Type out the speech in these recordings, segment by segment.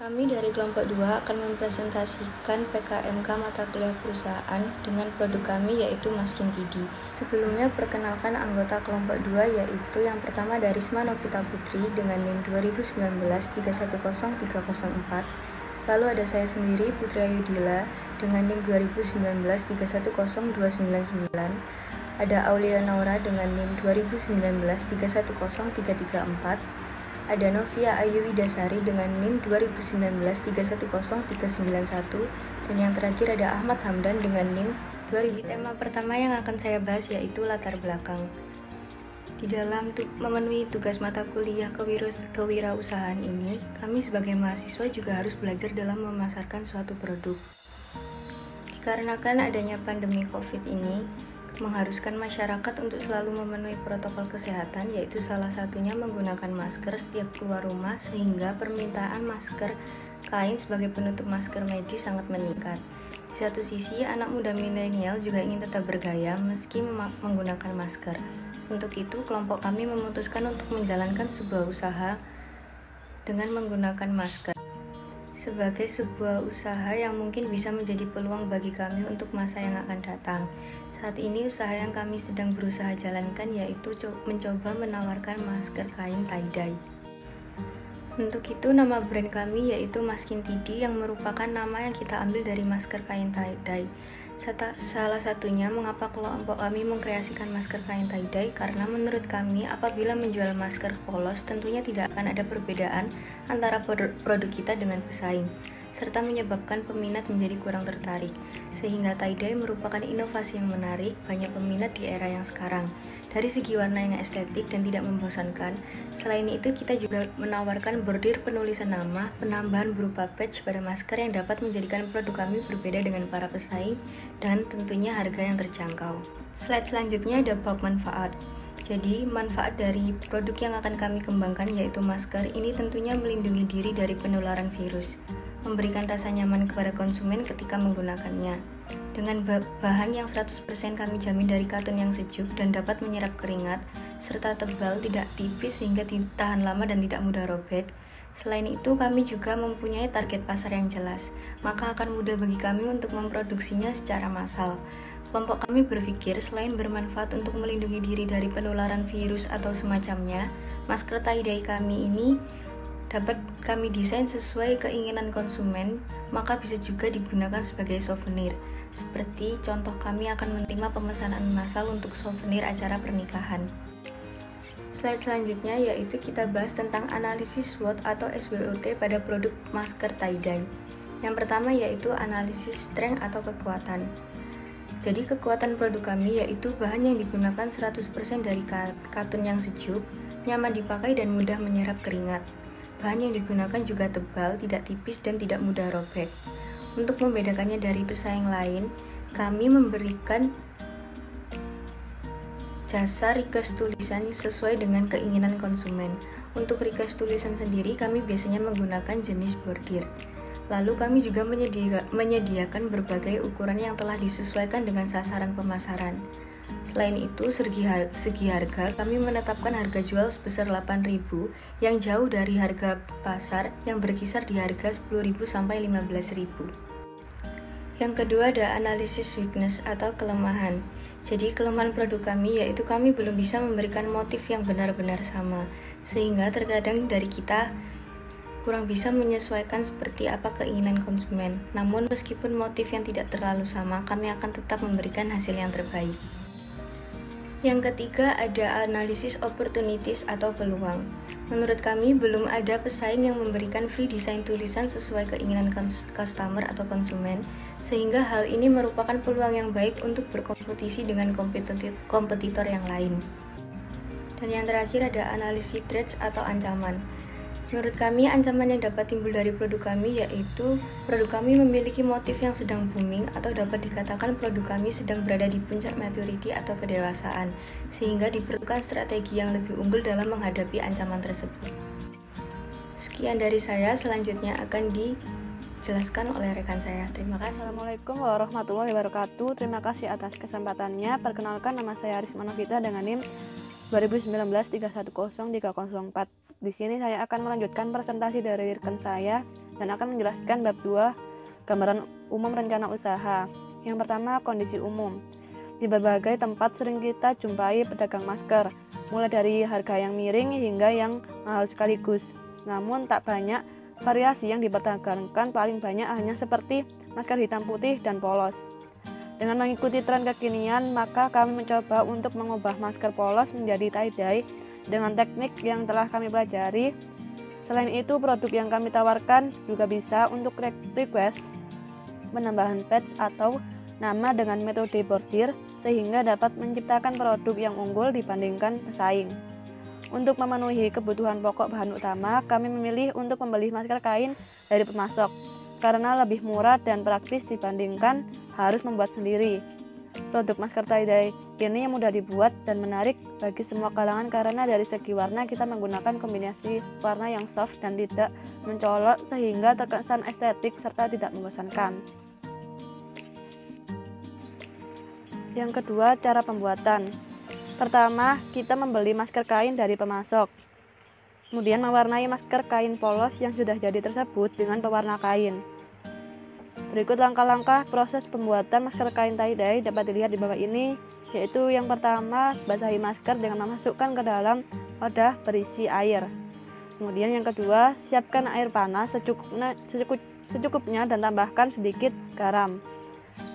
Kami dari kelompok 2 akan mempresentasikan PKMK mata kuliah perusahaan dengan produk kami yaitu Maskin TD. Sebelumnya perkenalkan anggota kelompok 2 yaitu yang pertama dari Risma Novita Putri dengan NIM 2019310304. Lalu ada saya sendiri Putri Ayudila dengan NIM 2019310299. Ada Aulia Naura dengan NIM 2019310334. Ada Novia Ayu Widasari dengan NIM 2019310391, dan yang terakhir ada Ahmad Hamdan dengan NIM 2000. Tema pertama yang akan saya bahas yaitu latar belakang. Di dalam memenuhi tugas mata kuliah kewirausahaan ini, kami sebagai mahasiswa juga harus belajar dalam memasarkan suatu produk. Dikarenakan adanya pandemi COVID ini, mengharuskan masyarakat untuk selalu memenuhi protokol kesehatan, yaitu salah satunya menggunakan masker setiap keluar rumah, sehingga permintaan masker kain sebagai penutup masker medis sangat meningkat. Di satu sisi, anak muda milenial juga ingin tetap bergaya meski menggunakan masker. Untuk itu, kelompok kami memutuskan untuk menjalankan sebuah usaha dengan menggunakan masker sebagai sebuah usaha yang mungkin bisa menjadi peluang bagi kami untuk masa yang akan datang. Saat ini usaha yang kami sedang berusaha jalankan yaitu mencoba menawarkan masker kain tie-dye. Untuk itu nama brand kami yaitu Maskin TD yang merupakan nama yang kita ambil dari masker kain tie-dye. Salah satunya mengapa kelompok kami mengkreasikan masker kain tie-dye, karena menurut kami apabila menjual masker polos tentunya tidak akan ada perbedaan antara produk kita dengan pesaing, serta menyebabkan peminat menjadi kurang tertarik, sehingga tie-dye merupakan inovasi yang menarik banyak peminat di era yang sekarang. Dari segi warna yang estetik dan tidak membosankan, selain itu kita juga menawarkan bordir penulisan nama, penambahan berupa patch pada masker yang dapat menjadikan produk kami berbeda dengan para pesaing, dan tentunya harga yang terjangkau. Slide selanjutnya ada bab manfaat. Jadi, manfaat dari produk yang akan kami kembangkan yaitu masker ini tentunya melindungi diri dari penularan virus, memberikan rasa nyaman kepada konsumen ketika menggunakannya. Dengan bahan yang 100% kami jamin dari katun yang sejuk dan dapat menyerap keringat, serta tebal, tidak tipis sehingga tahan lama dan tidak mudah robek. Selain itu, kami juga mempunyai target pasar yang jelas, maka akan mudah bagi kami untuk memproduksinya secara massal. Kelompok kami berpikir selain bermanfaat untuk melindungi diri dari penularan virus atau semacamnya, masker tie-dye kami ini dapat kami desain sesuai keinginan konsumen, maka bisa juga digunakan sebagai souvenir. Seperti contoh, kami akan menerima pemesanan massal untuk souvenir acara pernikahan. Slide selanjutnya yaitu kita bahas tentang analisis SWOT atau SWOT pada produk masker tie-dye. Yang pertama yaitu analisis strength atau kekuatan. Jadi kekuatan produk kami yaitu bahan yang digunakan 100% dari katun yang sejuk, nyaman dipakai dan mudah menyerap keringat. Bahan yang digunakan juga tebal, tidak tipis dan tidak mudah robek. Untuk membedakannya dari pesaing lain, kami memberikan jasa request tulisan sesuai dengan keinginan konsumen. Untuk request tulisan sendiri, kami biasanya menggunakan jenis bordir. Lalu kami juga menyediakan berbagai ukuran yang telah disesuaikan dengan sasaran pemasaran. Selain itu, segi harga, kami menetapkan harga jual sebesar 8.000 yang jauh dari harga pasar yang berkisar di harga 10.000 sampai 15.000. Yang kedua ada analisis weakness atau kelemahan. Jadi kelemahan produk kami yaitu kami belum bisa memberikan motif yang benar-benar sama, sehingga terkadang dari kita kurang bisa menyesuaikan seperti apa keinginan konsumen. Namun meskipun motif yang tidak terlalu sama, kami akan tetap memberikan hasil yang terbaik. Yang ketiga ada analisis opportunities atau peluang. Menurut kami belum ada pesaing yang memberikan free desain tulisan sesuai keinginan customer atau konsumen, sehingga hal ini merupakan peluang yang baik untuk berkompetisi dengan kompetitor yang lain. Dan yang terakhir ada analisis threats atau ancaman. Menurut kami, ancaman yang dapat timbul dari produk kami yaitu produk kami memiliki motif yang sedang booming, atau dapat dikatakan produk kami sedang berada di puncak maturity atau kedewasaan, sehingga diperlukan strategi yang lebih unggul dalam menghadapi ancaman tersebut. Sekian dari saya, selanjutnya akan dijelaskan oleh rekan saya. Terima kasih. Assalamualaikum warahmatullahi wabarakatuh. Terima kasih atas kesempatannya. Perkenalkan, nama saya Arisma Novita dengan NIM 2019-310304. Di sini saya akan melanjutkan presentasi dari rekan saya dan akan menjelaskan bab 2, gambaran umum rencana usaha. Yang pertama, kondisi umum. Di berbagai tempat sering kita jumpai pedagang masker, mulai dari harga yang miring hingga yang mahal sekaligus. Namun tak banyak variasi yang diperdagangkan, paling banyak hanya seperti masker hitam putih dan polos. Dengan mengikuti tren kekinian, maka kami mencoba untuk mengubah masker polos menjadi tie-dye dengan teknik yang telah kami pelajari. Selain itu, produk yang kami tawarkan juga bisa untuk request penambahan patch atau nama dengan metode bordir, sehingga dapat menciptakan produk yang unggul dibandingkan pesaing. Untuk memenuhi kebutuhan pokok bahan utama, kami memilih untuk membeli masker kain dari pemasok karena lebih murah dan praktis dibandingkan harus membuat sendiri. Produk masker tie-dye ini yang mudah dibuat dan menarik bagi semua kalangan karena dari segi warna kita menggunakan kombinasi warna yang soft dan tidak mencolok sehingga terkesan estetik serta tidak membosankan. Yang kedua, cara pembuatan. Pertama, kita membeli masker kain dari pemasok. Kemudian mewarnai masker kain polos yang sudah jadi tersebut dengan pewarna kain. Berikut langkah-langkah proses pembuatan masker kain tie-dye dapat dilihat di bawah ini, yaitu yang pertama, basahi masker dengan memasukkan ke dalam wadah berisi air. Kemudian yang kedua, siapkan air panas secukupnya dan tambahkan sedikit garam.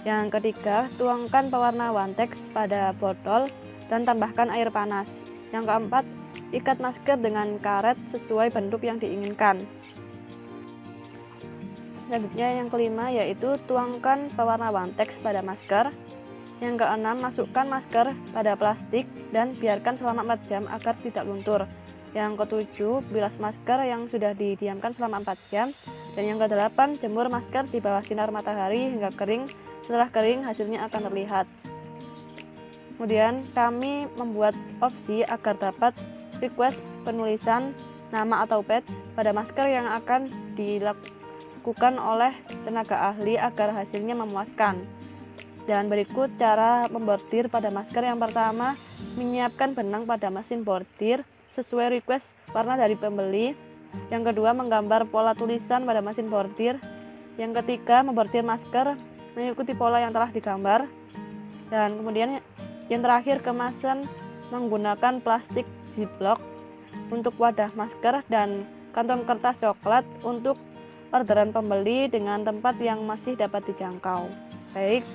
Yang ketiga, tuangkan pewarna Wantex pada botol dan tambahkan air panas. Yang keempat, ikat masker dengan karet sesuai bentuk yang diinginkan. Selanjutnya yang kelima yaitu tuangkan pewarna Wantex pada masker. Yang keenam, masukkan masker pada plastik dan biarkan selama 4 jam agar tidak luntur. Yang ketujuh, bilas masker yang sudah didiamkan selama 4 jam. Dan yang kedelapan, jemur masker di bawah sinar matahari hingga kering. Setelah kering, hasilnya akan terlihat. Kemudian kami membuat opsi agar dapat request penulisan nama atau patch pada masker yang akan dilakukan oleh tenaga ahli agar hasilnya memuaskan. Dan berikut cara membordir pada masker. Yang pertama, menyiapkan benang pada mesin bordir sesuai request warna dari pembeli. Yang kedua, menggambar pola tulisan pada mesin bordir. Yang ketiga, membordir masker mengikuti pola yang telah digambar. Dan kemudian yang terakhir, kemasan menggunakan plastik ziplock untuk wadah masker dan kantong kertas coklat untuk orderan pembeli dengan tempat yang masih dapat dijangkau. Baik,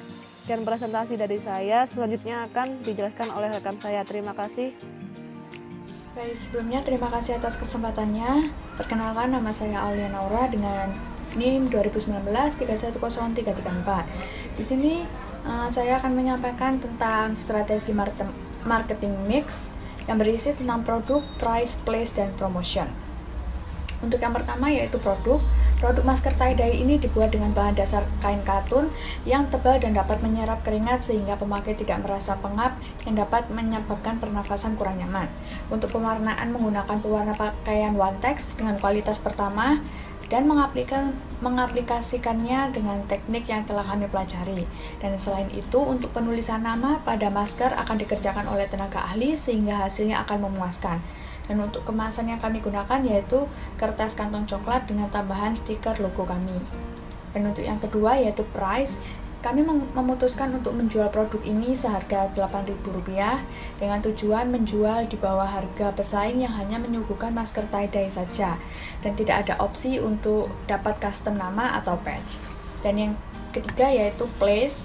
sekian presentasi dari saya. Selanjutnya akan dijelaskan oleh rekan saya. Terima kasih. Baik, sebelumnya terima kasih atas kesempatannya. Perkenalkan, nama saya Aulia Naura dengan NIM 2019-310334. Di sini saya akan menyampaikan tentang strategi marketing mix yang berisi tentang produk, price, place, dan promotion. Untuk yang pertama yaitu produk masker tie-dye ini dibuat dengan bahan dasar kain katun yang tebal dan dapat menyerap keringat sehingga pemakai tidak merasa pengap yang dapat menyebabkan pernafasan kurang nyaman. Untuk pewarnaan menggunakan pewarna pakaian Wantex dengan kualitas pertama dan mengaplikasikannya dengan teknik yang telah kami pelajari. Dan selain itu, untuk penulisan nama pada masker akan dikerjakan oleh tenaga ahli sehingga hasilnya akan memuaskan. Dan untuk kemasan yang kami gunakan yaitu kertas kantong coklat dengan tambahan stiker logo kami. Dan untuk yang kedua yaitu price, kami memutuskan untuk menjual produk ini seharga Rp8.000 dengan tujuan menjual di bawah harga pesaing yang hanya menyuguhkan masker tie-dye saja dan tidak ada opsi untuk dapat custom nama atau patch. Dan yang ketiga yaitu place,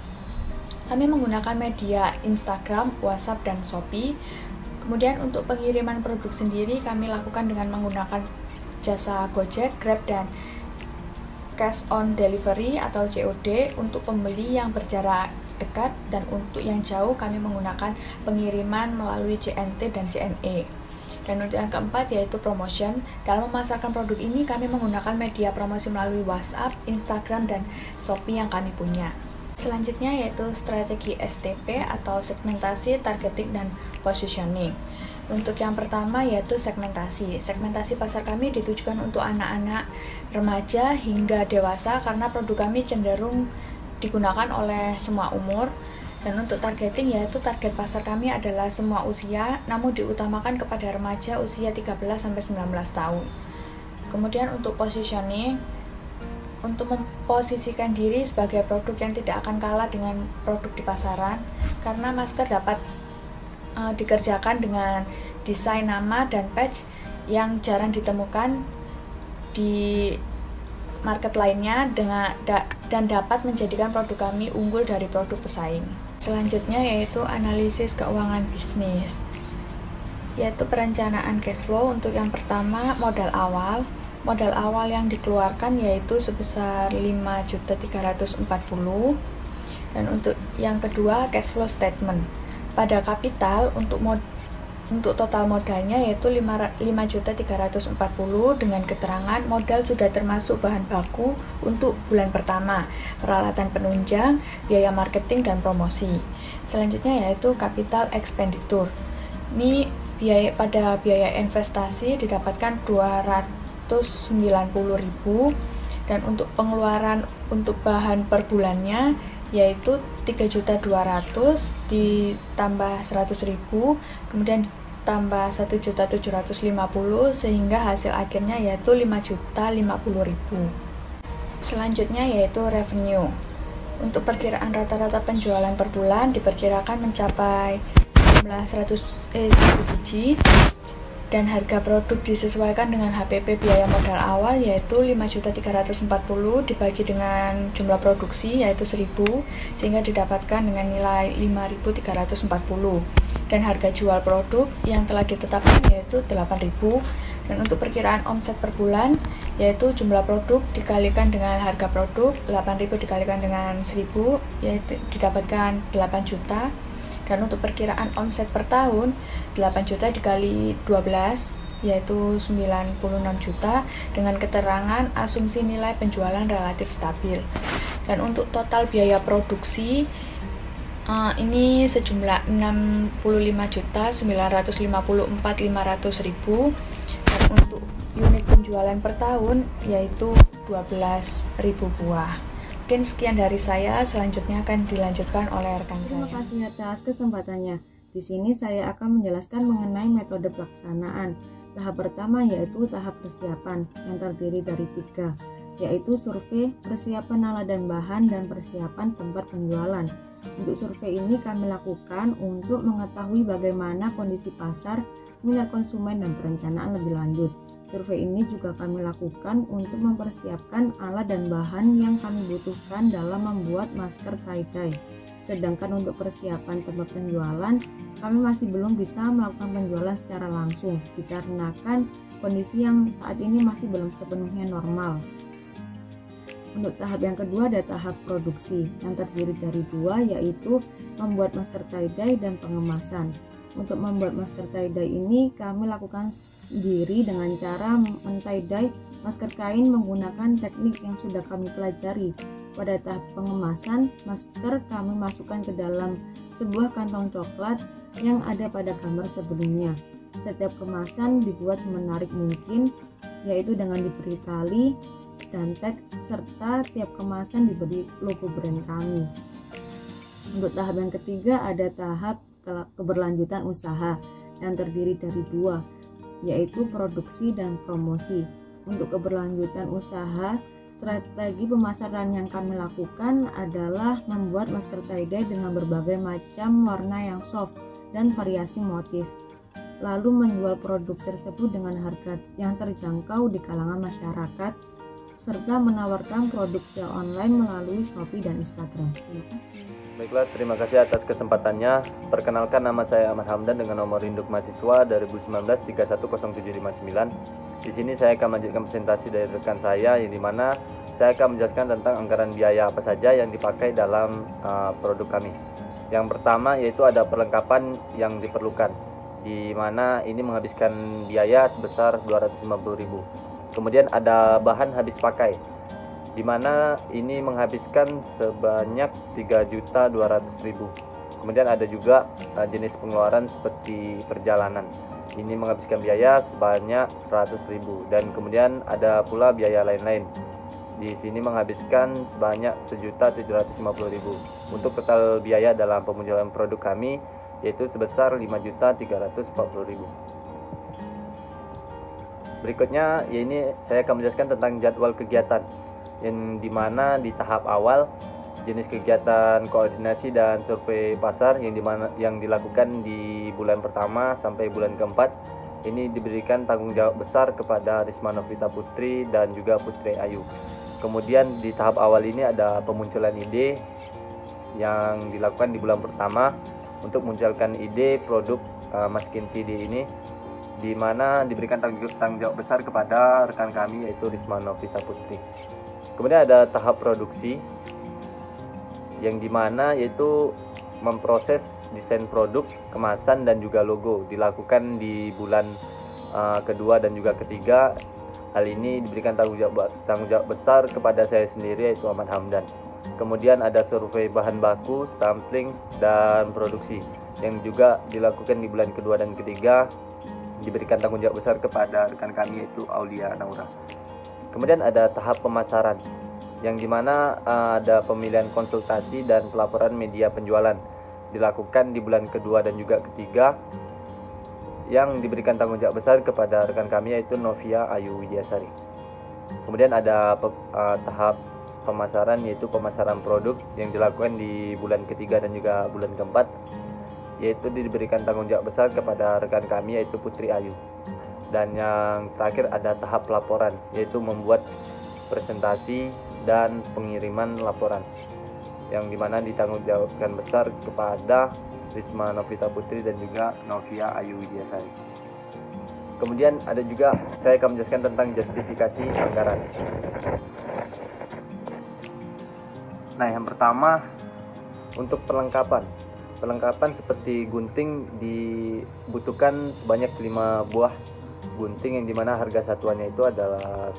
kami menggunakan media Instagram, WhatsApp, dan Shopee. Kemudian untuk pengiriman produk sendiri kami lakukan dengan menggunakan jasa Gojek, Grab, dan cash on delivery atau COD untuk pembeli yang berjarak dekat, dan untuk yang jauh kami menggunakan pengiriman melalui JNT dan JNE. Dan untuk yang keempat yaitu promotion. Dalam memasarkan produk ini kami menggunakan media promosi melalui WhatsApp, Instagram, dan Shopee yang kami punya. Selanjutnya yaitu strategi STP atau segmentasi, targeting, dan positioning. Untuk yang pertama yaitu segmentasi. Segmentasi pasar kami ditujukan untuk anak-anak, remaja, hingga dewasa karena produk kami cenderung digunakan oleh semua umur. Dan untuk targeting yaitu target pasar kami adalah semua usia, namun diutamakan kepada remaja usia 13-19 tahun. Kemudian untuk positioning, untuk memposisikan diri sebagai produk yang tidak akan kalah dengan produk di pasaran, karena masker dapat dikerjakan dengan desain nama dan patch yang jarang ditemukan di market lainnya dan dapat menjadikan produk kami unggul dari produk pesaing. Selanjutnya yaitu analisis keuangan bisnis, yaitu perencanaan cash flow. Untuk yang pertama modal awal yang dikeluarkan yaitu sebesar 5.340.000, dan untuk yang kedua cash flow statement. Pada kapital untuk total modalnya yaitu 5.340.000 dengan keterangan modal sudah termasuk bahan baku untuk bulan pertama, peralatan penunjang, biaya marketing, dan promosi. Selanjutnya yaitu capital expenditure. Ini pada biaya investasi didapatkan 290.000, dan untuk pengeluaran untuk bahan per bulannya yaitu 3.200.000 ditambah 100.000, kemudian tambah 1.750.000 sehingga hasil akhirnya yaitu 5.050.000. Selanjutnya yaitu revenue. Untuk perkiraan rata-rata penjualan per bulan diperkirakan mencapai jumlah 100 biji, dan harga produk disesuaikan dengan HPP biaya modal awal yaitu 5.340.000 dibagi dengan jumlah produksi yaitu 1.000 sehingga didapatkan dengan nilai 5.340, dan harga jual produk yang telah ditetapkan yaitu 8.000. Dan untuk perkiraan omset per bulan yaitu jumlah produk dikalikan dengan harga produk, 8.000 dikalikan dengan 1.000 yaitu didapatkan 8 juta. Dan untuk perkiraan omset per tahun 8 juta dikali 12 yaitu 96 juta dengan keterangan asumsi nilai penjualan relatif stabil. Dan untuk total biaya produksi ini sejumlah 65.954.500.000, dan untuk unit penjualan per tahun yaitu 12.000 buah. Mungkin sekian dari saya, selanjutnya akan dilanjutkan oleh rekan saya. Terima kasih atas kesempatannya. Di sini saya akan menjelaskan mengenai metode pelaksanaan. Tahap pertama yaitu tahap persiapan yang terdiri dari 3, yaitu survei, persiapan alat dan bahan, dan persiapan tempat penjualan. Untuk survei ini kami lakukan untuk mengetahui bagaimana kondisi pasar, minat konsumen, dan perencanaan lebih lanjut. Survei ini juga kami lakukan untuk mempersiapkan alat dan bahan yang kami butuhkan dalam membuat masker tie-dye. Sedangkan untuk persiapan tempat penjualan, kami masih belum bisa melakukan penjualan secara langsung dikarenakan kondisi yang saat ini masih belum sepenuhnya normal. Untuk tahap yang kedua ada tahap produksi yang terdiri dari 2, yaitu membuat masker tie-dye dan pengemasan. Untuk membuat masker tie-dye ini kami lakukan sendiri dengan cara men-tie-dye masker kain menggunakan teknik yang sudah kami pelajari. Pada tahap pengemasan, masker kami masukkan ke dalam sebuah kantong coklat yang ada pada gambar sebelumnya. Setiap kemasan dibuat semenarik mungkin, yaitu dengan diberi tali dan tag, serta tiap kemasan diberi logo brand kami. Untuk tahap yang ketiga ada tahap keberlanjutan usaha yang terdiri dari 2, yaitu produksi dan promosi. Untuk keberlanjutan usaha, strategi pemasaran yang kami lakukan adalah membuat masker tie-dye dengan berbagai macam warna yang soft dan variasi motif, lalu menjual produk tersebut dengan harga yang terjangkau di kalangan masyarakat, serta menawarkan produk secara online melalui Shopee dan Instagram. Baiklah, terima kasih atas kesempatannya. Perkenalkan, nama saya Ahmad Hamdan dengan nomor induk mahasiswa 2019 310759. Di sini saya akan melanjutkan presentasi dari rekan saya, yang dimana saya akan menjelaskan tentang anggaran biaya apa saja yang dipakai dalam produk kami. Yang pertama yaitu ada perlengkapan yang diperlukan. di mana ini menghabiskan biaya sebesar 250.000. Kemudian ada bahan habis pakai, di mana ini menghabiskan sebanyak 3.200.000. Kemudian ada juga jenis pengeluaran seperti perjalanan, ini menghabiskan biaya sebanyak 100.000. Dan kemudian ada pula biaya lain-lain, di sini menghabiskan sebanyak 1.750.000. Untuk total biaya dalam pemunculan produk kami yaitu sebesar 5.340.000. Berikutnya ya ini saya akan menjelaskan tentang jadwal kegiatan, yang dimana di tahap awal jenis kegiatan koordinasi dan survei pasar yang dilakukan di bulan pertama sampai bulan keempat ini diberikan tanggung jawab besar kepada Risma Novita Putri dan juga Putri Ayu. Kemudian di tahap awal ini ada pemunculan ide yang dilakukan di bulan pertama untuk munculkan ide produk Maskin TD ini, di mana diberikan tanggung jawab besar kepada rekan kami yaitu Risma Novita Putri. Kemudian ada tahap produksi yang dimana yaitu memproses desain produk, kemasan dan juga logo, dilakukan di bulan kedua dan juga ketiga. Hal ini diberikan tanggung jawab besar kepada saya sendiri yaitu Ahmad Hamdan. Kemudian ada survei bahan baku, sampling dan produksi yang juga dilakukan di bulan kedua dan ketiga, diberikan tanggung jawab besar kepada rekan kami yaitu Aulia Naura. Kemudian ada tahap pemasaran yang dimana ada pemilihan konsultasi dan pelaporan media penjualan, dilakukan di bulan kedua dan juga ketiga, yang diberikan tanggung jawab besar kepada rekan kami yaitu Novia Ayu Widiasari. Kemudian ada tahap pemasaran yaitu pemasaran produk yang dilakukan di bulan ketiga dan juga bulan keempat, yaitu diberikan tanggung jawab besar kepada rekan kami yaitu Putri Ayu. Dan yang terakhir ada tahap laporan yaitu membuat presentasi dan pengiriman laporan, yang dimana ditanggung jawabkan besar kepada Risma Novita Putri dan juga Novia Ayu Widiasari. Kemudian ada juga saya akan menjelaskan tentang justifikasi anggaran. Nah, yang pertama untuk perlengkapan seperti gunting dibutuhkan sebanyak 5 buah gunting, yang dimana harga satuannya itu adalah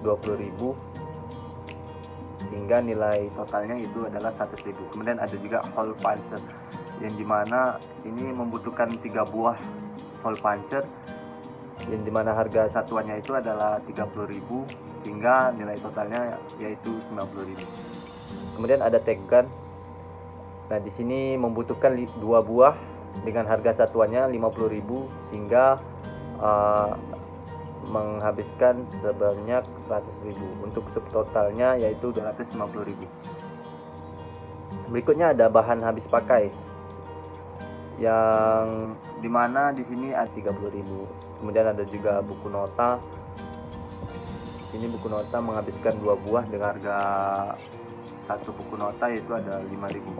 20.000 sehingga nilai totalnya itu adalah 100.000. Kemudian ada juga hole puncher yang dimana ini membutuhkan 3 buah hole puncher, yang dimana harga satuannya itu adalah 30.000 sehingga nilai totalnya yaitu 90.000. Kemudian ada tack gun. Nah, di sini membutuhkan 2 buah dengan harga satuannya 50.000 sehingga menghabiskan sebanyak 100.000. Untuk subtotalnya yaitu 250.000. Berikutnya ada bahan habis pakai yang dimana di sini ada 30.000. Kemudian ada juga buku nota. Di sini buku nota menghabiskan 2 buah dengan harga satu buku nota yaitu ada 5.000.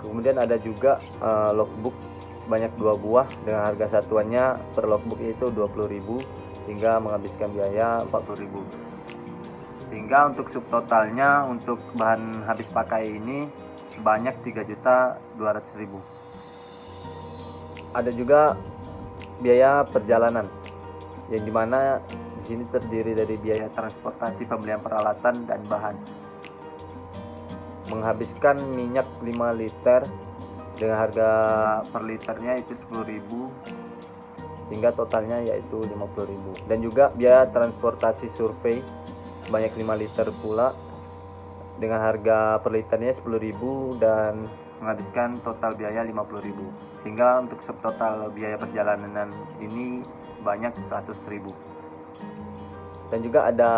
Kemudian ada juga logbook sebanyak 2 buah dengan harga satuannya per logbook yaitu 20.000 sehingga menghabiskan biaya 40.000. Sehingga untuk subtotalnya untuk bahan habis pakai ini sebanyak 3.200.000. Ada juga biaya perjalanan yang dimana di sini terdiri dari biaya transportasi, pembelian peralatan dan bahan. Menghabiskan minyak 5 liter dengan harga per liternya itu 10.000 sehingga totalnya yaitu 50.000. Dan juga biaya transportasi survei sebanyak 5 liter pula dengan harga per liternya 10.000 dan menghabiskan total biaya 50.000 sehingga untuk subtotal biaya perjalanan ini sebanyak 100.000. Dan juga ada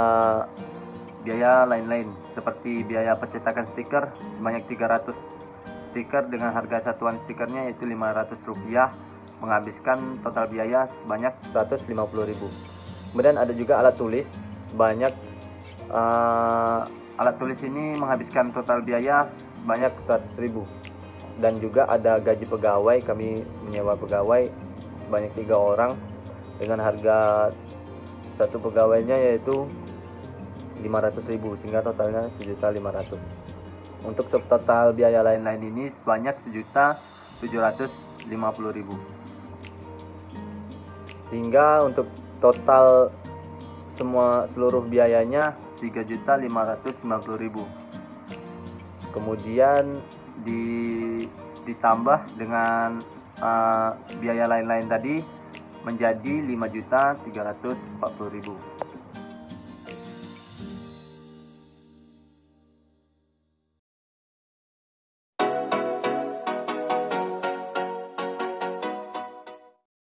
biaya lain-lain seperti biaya percetakan stiker sebanyak 300 stiker dengan harga satuan stikernya yaitu Rp500 menghabiskan total biaya sebanyak 150.000. Kemudian ada juga alat tulis sebanyak alat tulis ini menghabiskan total biaya sebanyak 100.000. Dan juga ada gaji pegawai, kami menyewa pegawai sebanyak 3 orang dengan harga satu pegawainya yaitu 500.000 sehingga totalnya 1.500.000. Untuk subtotal biaya lain-lain ini sebanyak 1.750.000. Sehingga untuk total seluruh biayanya 3.590.000. Kemudian ditambah dengan biaya lain-lain tadi menjadi 5.340.000.